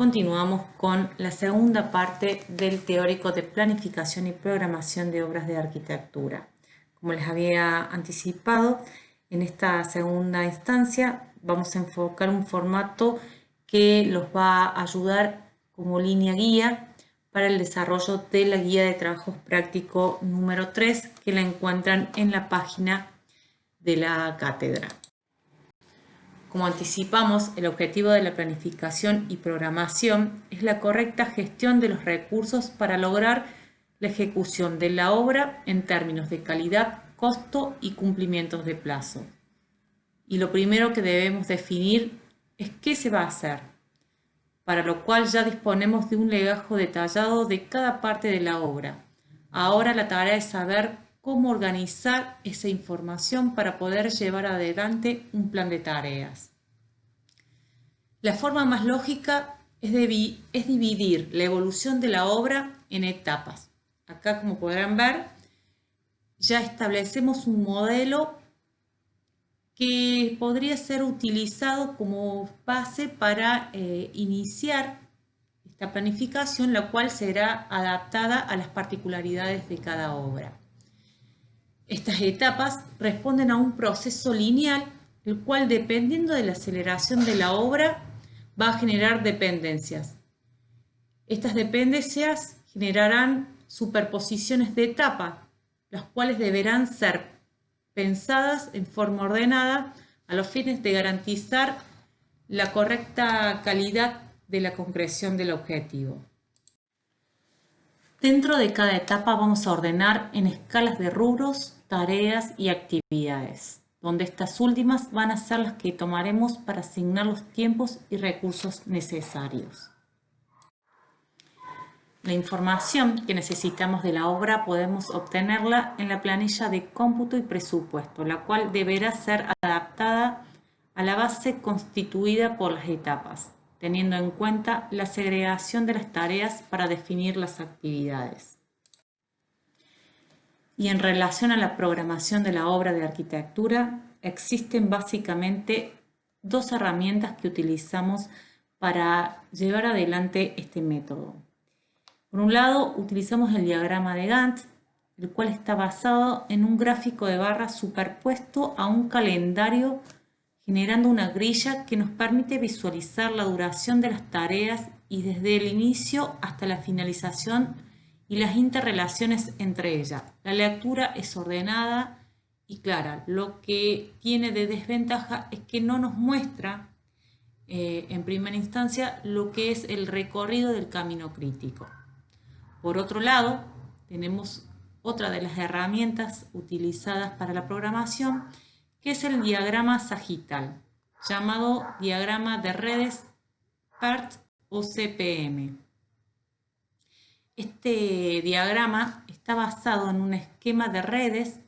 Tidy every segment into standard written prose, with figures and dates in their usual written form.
Continuamos con la segunda parte del teórico de planificación y programación de obras de arquitectura. Como les había anticipado, en esta segunda instancia vamos a enfocar un formato que los va a ayudar como línea guía para el desarrollo de la guía de trabajos práctico número 3, que la encuentran en la página de la cátedra. Como anticipamos, el objetivo de la planificación y programación es la correcta gestión de los recursos para lograr la ejecución de la obra en términos de calidad, costo y cumplimientos de plazo. Y lo primero que debemos definir es qué se va a hacer, para lo cual ya disponemos de un legajo detallado de cada parte de la obra. Ahora la tarea es saber cómo organizar esa información para poder llevar adelante un plan de tareas. La forma más lógica es dividir la evolución de la obra en etapas. Acá, como podrán ver, ya establecemos un modelo que podría ser utilizado como base para iniciar esta planificación, la cual será adaptada a las particularidades de cada obra. Estas etapas responden a un proceso lineal, el cual, dependiendo de la aceleración de la obra, va a generar dependencias. Estas dependencias generarán superposiciones de etapas, las cuales deberán ser pensadas en forma ordenada a los fines de garantizar la correcta calidad de la concreción del objetivo. Dentro de cada etapa vamos a ordenar en escalas de rubros, tareas y actividades, donde estas últimas van a ser las que tomaremos para asignar los tiempos y recursos necesarios. La información que necesitamos de la obra podemos obtenerla en la planilla de cómputo y presupuesto, la cual deberá ser adaptada a la base constituida por las etapas, teniendo en cuenta la segregación de las tareas para definir las actividades. Y en relación a la programación de la obra de arquitectura, existen básicamente dos herramientas que utilizamos para llevar adelante este método. Por un lado, utilizamos el diagrama de Gantt, el cual está basado en un gráfico de barras superpuesto a un calendario, generando una grilla que nos permite visualizar la duración de las tareas y desde el inicio hasta la finalización y las interrelaciones entre ellas. La lectura es ordenada y clara. Lo que tiene de desventaja es que no nos muestra en primera instancia lo que es el recorrido del camino crítico. Por otro lado, tenemos otra de las herramientas utilizadas para la programación, que es el diagrama sagital, llamado diagrama de redes PERT o CPM. Este diagrama está basado en un esquema de redes,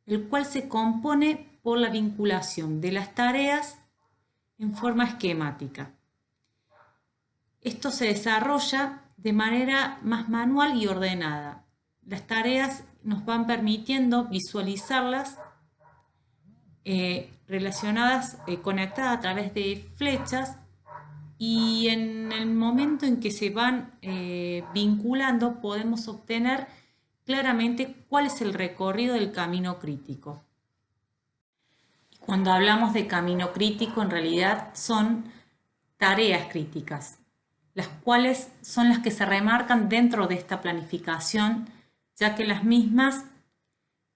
el cual se compone por la vinculación de las tareas en forma esquemática. Esto se desarrolla de manera más manual y ordenada. Las tareas nos van permitiendo visualizarlas relacionadas, conectadas a través de flechas, y en el momento en que se van vinculando podemos obtener claramente cuál es el recorrido del camino crítico. Cuando hablamos de camino crítico, en realidad son tareas críticas, las cuales son las que se remarcan dentro de esta planificación, ya que las mismas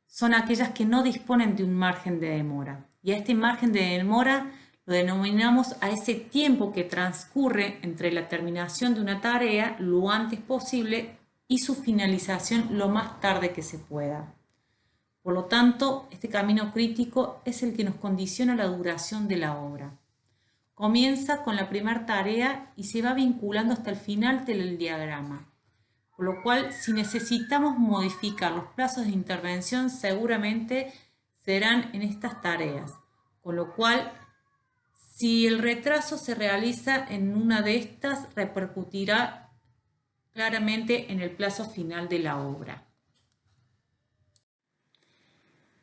son aquellas que no disponen de un margen de demora. Y a este margen de demora lo denominamos a ese tiempo que transcurre entre la terminación de una tarea lo antes posible y su finalización lo más tarde que se pueda. Por lo tanto, este camino crítico es el que nos condiciona la duración de la obra. Comienza con la primera tarea y se va vinculando hasta el final del diagrama. Por lo cual, si necesitamos modificar los plazos de intervención, seguramente serán en estas tareas. Con lo cual, si el retraso se realiza en una de estas, repercutirá claramente en el plazo final de la obra.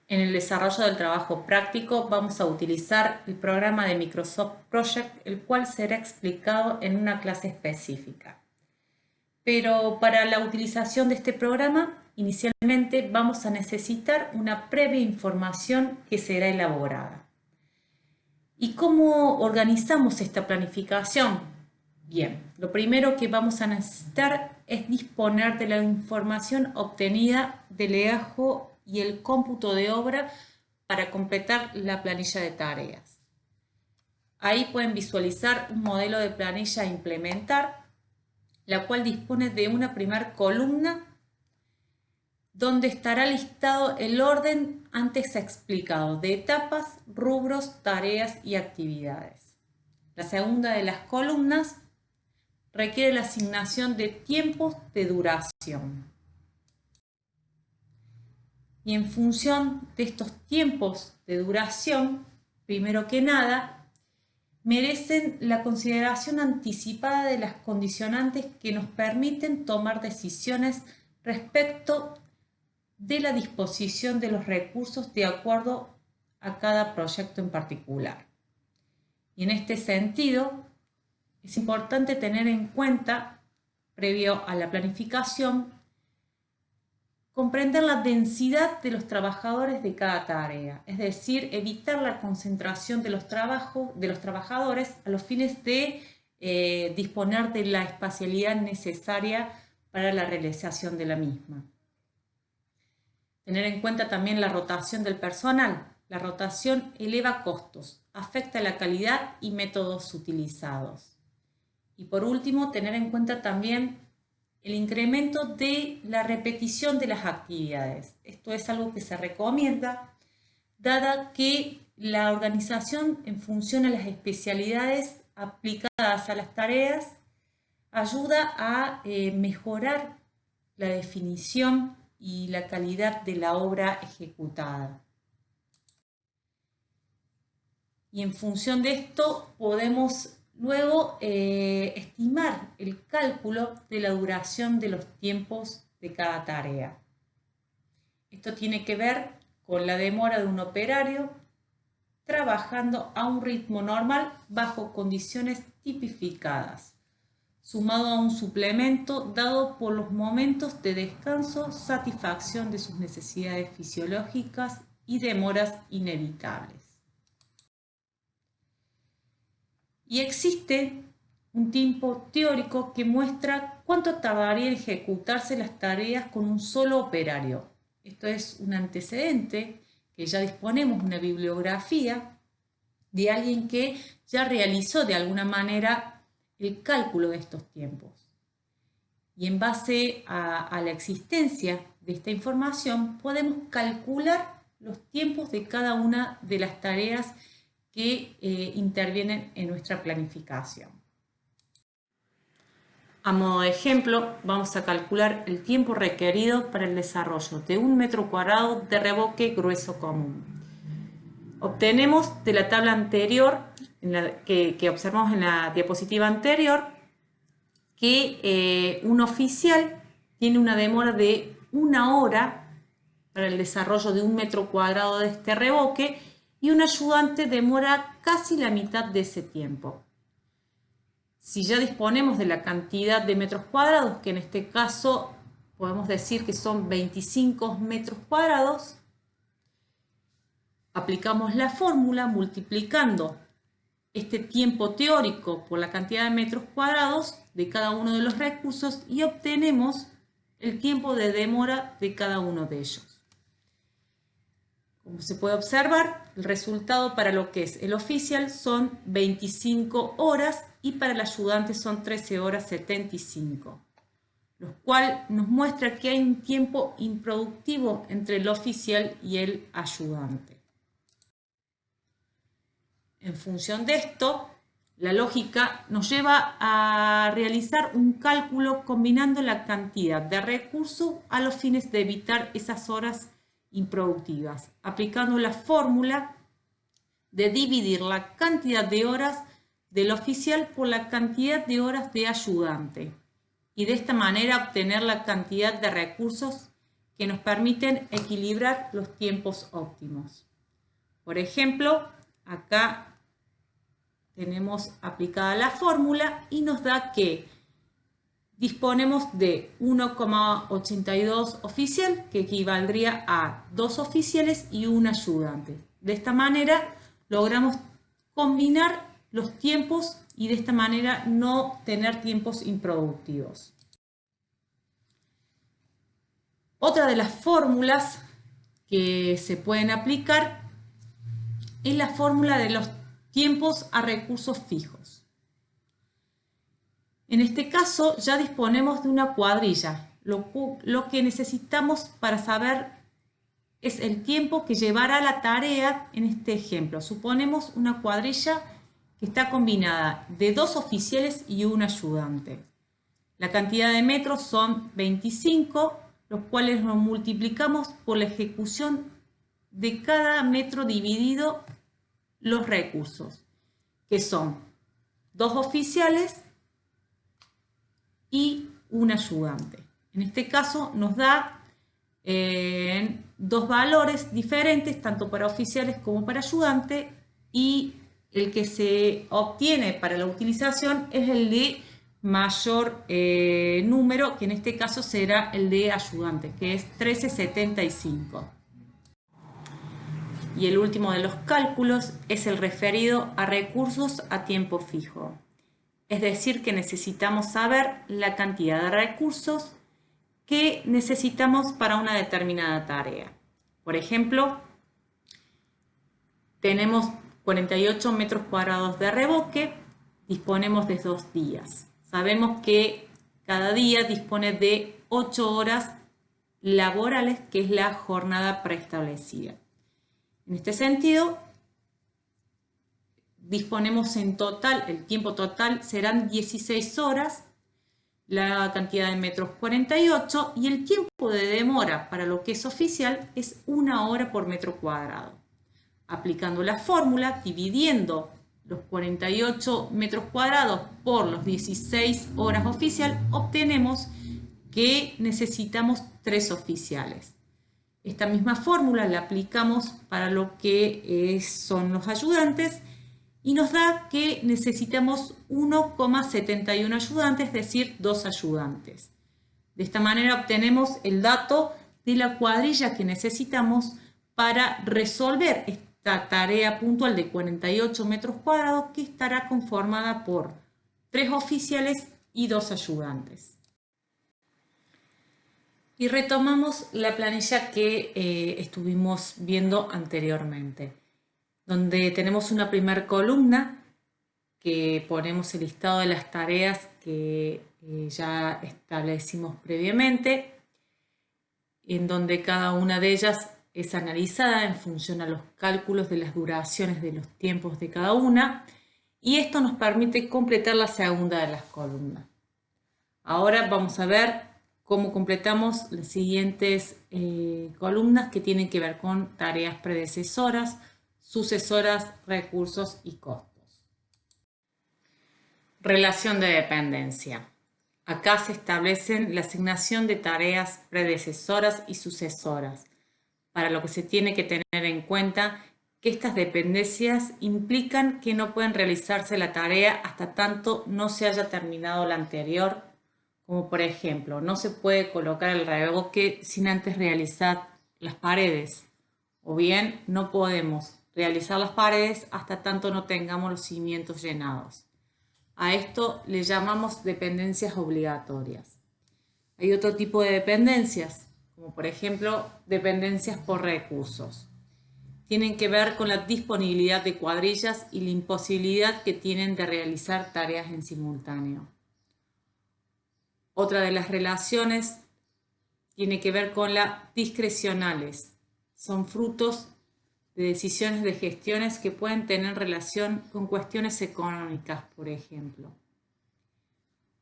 En el desarrollo del trabajo práctico vamos a utilizar el programa de Microsoft Project, el cual será explicado en una clase específica. Pero para la utilización de este programa, inicialmente vamos a necesitar una previa información que será elaborada. ¿Y cómo organizamos esta planificación? Bien, lo primero que vamos a necesitar es disponer de la información obtenida del legajo y el cómputo de obra para completar la planilla de tareas. Ahí pueden visualizar un modelo de planilla a implementar, la cual dispone de una primera columna donde estará listado el orden antes explicado de etapas, rubros, tareas y actividades. La segunda de las columnas requiere la asignación de tiempos de duración. Y en función de estos tiempos de duración, primero que nada, merecen la consideración anticipada de las condicionantes que nos permiten tomar decisiones respecto de la disposición de los recursos de acuerdo a cada proyecto en particular. Y en este sentido, es importante tener en cuenta, previo a la planificación, comprender la densidad de los trabajadores de cada tarea, es decir, evitar la concentración de los trabajadores a los fines de disponer de la espacialidad necesaria para la realización de la misma. Tener en cuenta también la rotación del personal. La rotación eleva costos, afecta la calidad y métodos utilizados. Y por último, tener en cuenta también el incremento de la repetición de las actividades. Esto es algo que se recomienda, dada que la organización en función a las especialidades aplicadas a las tareas ayuda a mejorar la definición y la calidad de la obra ejecutada. Y en función de esto podemos luego estimar el cálculo de la duración de los tiempos de cada tarea. Esto tiene que ver con la demora de un operario trabajando a un ritmo normal bajo condiciones tipificadas, sumado a un suplemento dado por los momentos de descanso, satisfacción de sus necesidades fisiológicas y demoras inevitables. Y existe un tiempo teórico que muestra cuánto tardaría en ejecutarse las tareas con un solo operario. Esto es un antecedente que ya disponemos de una bibliografía de alguien que ya realizó de alguna manera el cálculo de estos tiempos. Y en base a la existencia de esta información podemos calcular los tiempos de cada una de las tareas que intervienen en nuestra planificación. A modo de ejemplo, vamos a calcular el tiempo requerido para el desarrollo de 1 metro cuadrado de revoque grueso común. Obtenemos de la tabla anterior, que observamos en la diapositiva anterior, que un oficial tiene una demora de 1 hora para el desarrollo de 1 metro cuadrado de este revoque y un ayudante demora casi la mitad de ese tiempo. Si ya disponemos de la cantidad de metros cuadrados, que en este caso podemos decir que son 25 metros cuadrados, aplicamos la fórmula multiplicando este tiempo teórico por la cantidad de metros cuadrados de cada uno de los recursos y obtenemos el tiempo de demora de cada uno de ellos. Como se puede observar, el resultado para lo que es el oficial son 25 horas y para el ayudante son 13 horas 75, lo cual nos muestra que hay un tiempo improductivo entre el oficial y el ayudante. En función de esto, la lógica nos lleva a realizar un cálculo combinando la cantidad de recursos a los fines de evitar esas horas improductivas, aplicando la fórmula de dividir la cantidad de horas del oficial por la cantidad de horas de ayudante y de esta manera obtener la cantidad de recursos que nos permiten equilibrar los tiempos óptimos. Por ejemplo, acá tenemos aplicada la fórmula y nos da que disponemos de 1,82 oficial, que equivaldría a 2 oficiales y un ayudante. De esta manera logramos combinar los tiempos y de esta manera no tener tiempos improductivos. Otra de las fórmulas que se pueden aplicar es la fórmula de los tiempos a recursos fijos. En este caso ya disponemos de una cuadrilla. Lo que necesitamos para saber es el tiempo que llevará la tarea en este ejemplo. Suponemos una cuadrilla que está combinada de 2 oficiales y un ayudante. La cantidad de metros son 25, los cuales nos multiplicamos por la ejecución de cada metro dividido los recursos, que son 2 oficiales y un ayudante. En este caso nos da 2 valores diferentes, tanto para oficiales como para ayudante, y el que se obtiene para la utilización es el de mayor número, que en este caso será el de ayudante, que es 1375. Y el último de los cálculos es el referido a recursos a tiempo fijo. Es decir, que necesitamos saber la cantidad de recursos que necesitamos para una determinada tarea. Por ejemplo, tenemos 48 metros cuadrados de revoque, disponemos de 2 días. Sabemos que cada día dispone de 8 horas laborales, que es la jornada preestablecida. En este sentido, disponemos en total, el tiempo total serán 16 horas, la cantidad de metros 48 y el tiempo de demora para lo que es oficial es 1 hora por metro cuadrado. Aplicando la fórmula, dividiendo los 48 metros cuadrados por los 16 horas oficial, obtenemos que necesitamos 3 oficiales. Esta misma fórmula la aplicamos para lo que son los ayudantes y nos da que necesitamos 1,71 ayudantes, es decir, 2 ayudantes. De esta manera obtenemos el dato de la cuadrilla que necesitamos para resolver esta tarea puntual de 48 metros cuadrados, que estará conformada por 3 oficiales y 2 ayudantes. Y retomamos la planilla que estuvimos viendo anteriormente, donde tenemos una primera columna que ponemos el listado de las tareas que ya establecimos previamente, en donde cada una de ellas es analizada en función a los cálculos de las duraciones de los tiempos de cada una, y esto nos permite completar la segunda de las columnas. Ahora vamos a ver cómo completamos las siguientes columnas que tienen que ver con tareas predecesoras, sucesoras, recursos y costos. Relación de dependencia. Acá se establecen la asignación de tareas predecesoras y sucesoras, para lo que se tiene que tener en cuenta que estas dependencias implican que no pueden realizarse la tarea hasta tanto no se haya terminado la anterior, como por ejemplo, no se puede colocar el revoque sin antes realizar las paredes, o bien no podemos realizar las paredes hasta tanto no tengamos los cimientos llenados. A esto le llamamos dependencias obligatorias. Hay otro tipo de dependencias, como por ejemplo dependencias por recursos. Tienen que ver con la disponibilidad de cuadrillas y la imposibilidad que tienen de realizar tareas en simultáneo. Otra de las relaciones tiene que ver con las discrecionales. Son frutos de decisiones de gestiones que pueden tener relación con cuestiones económicas, por ejemplo.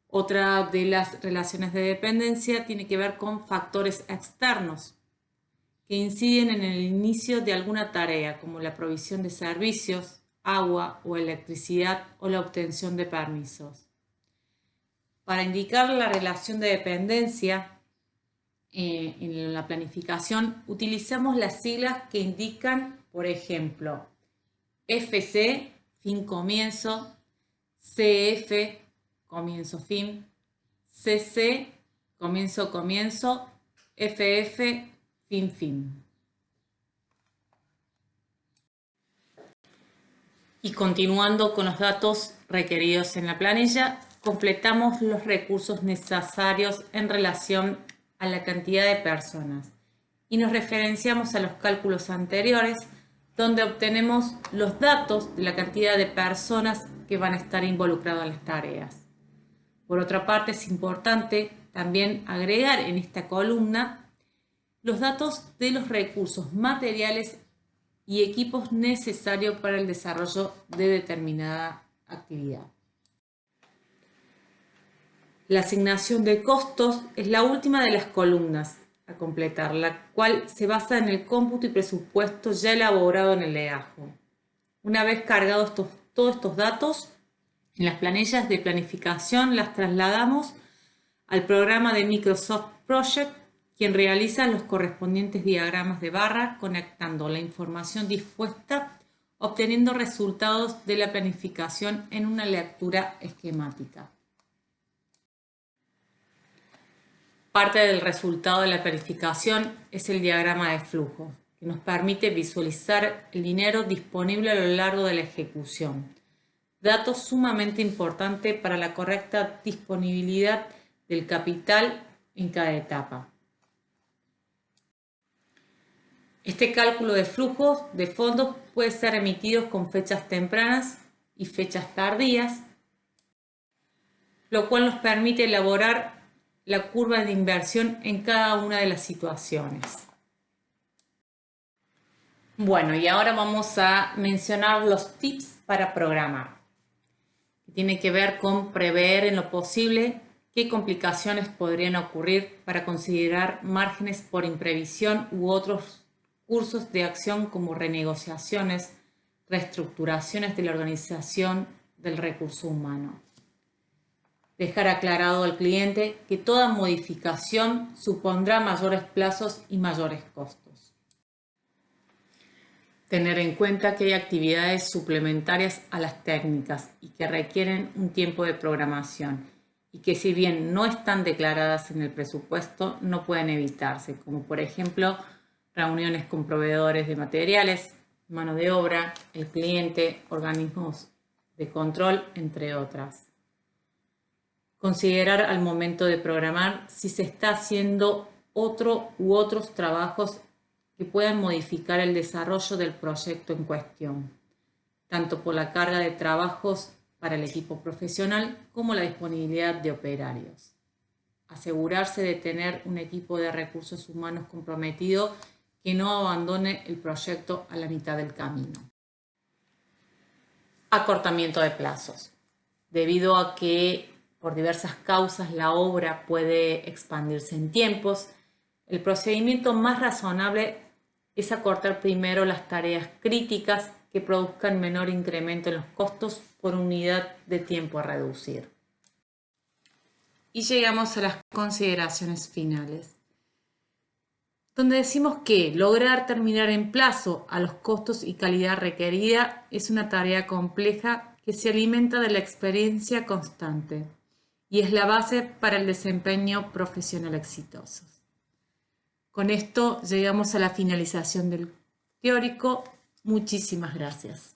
Otra de las relaciones de dependencia tiene que ver con factores externos que inciden en el inicio de alguna tarea, como la provisión de servicios, agua o electricidad o la obtención de permisos. Para indicar la relación de dependencia, en la planificación utilizamos las siglas que indican, por ejemplo, FC, fin comienzo, CF, comienzo fin, CC, comienzo comienzo, FF, fin fin. Y continuando con los datos requeridos en la planilla, completamos los recursos necesarios en relación a la cantidad de personas y nos referenciamos a los cálculos anteriores, donde obtenemos los datos de la cantidad de personas que van a estar involucradas en las tareas. Por otra parte, es importante también agregar en esta columna los datos de los recursos materiales y equipos necesarios para el desarrollo de determinada actividad. La asignación de costos es la última de las columnas a completar, la cual se basa en el cómputo y presupuesto ya elaborado en el legajo. Una vez cargados todos estos datos, en las planillas de planificación las trasladamos al programa de Microsoft Project, quien realiza los correspondientes diagramas de barra conectando la información dispuesta, obteniendo resultados de la planificación en una lectura esquemática. Parte del resultado de la planificación es el diagrama de flujo, que nos permite visualizar el dinero disponible a lo largo de la ejecución. Dato sumamente importante para la correcta disponibilidad del capital en cada etapa. Este cálculo de flujos de fondos puede ser emitido con fechas tempranas y fechas tardías, lo cual nos permite elaborar la curva de inversión en cada una de las situaciones. Bueno, y ahora vamos a mencionar los tips para programar. Tiene que ver con prever en lo posible qué complicaciones podrían ocurrir para considerar márgenes por imprevisión u otros cursos de acción como renegociaciones, reestructuraciones de la organización del recurso humano. Dejar aclarado al cliente que toda modificación supondrá mayores plazos y mayores costos. Tener en cuenta que hay actividades suplementarias a las técnicas y que requieren un tiempo de programación y que si bien no están declaradas en el presupuesto, no pueden evitarse, como por ejemplo reuniones con proveedores de materiales, mano de obra, el cliente, organismos de control, entre otras. Considerar al momento de programar si se está haciendo otro u otros trabajos que puedan modificar el desarrollo del proyecto en cuestión, tanto por la carga de trabajos para el equipo profesional como la disponibilidad de operarios. Asegurarse de tener un equipo de recursos humanos comprometido que no abandone el proyecto a la mitad del camino. Acortamiento de plazos. Debido a que por diversas causas la obra puede expandirse en tiempos, el procedimiento más razonable es acortar primero las tareas críticas que produzcan menor incremento en los costos por unidad de tiempo a reducir. Y llegamos a las consideraciones finales, donde decimos que lograr terminar en plazo a los costos y calidad requerida es una tarea compleja que se alimenta de la experiencia constante y es la base para el desempeño profesional exitoso. Con esto llegamos a la finalización del teórico. Muchísimas gracias.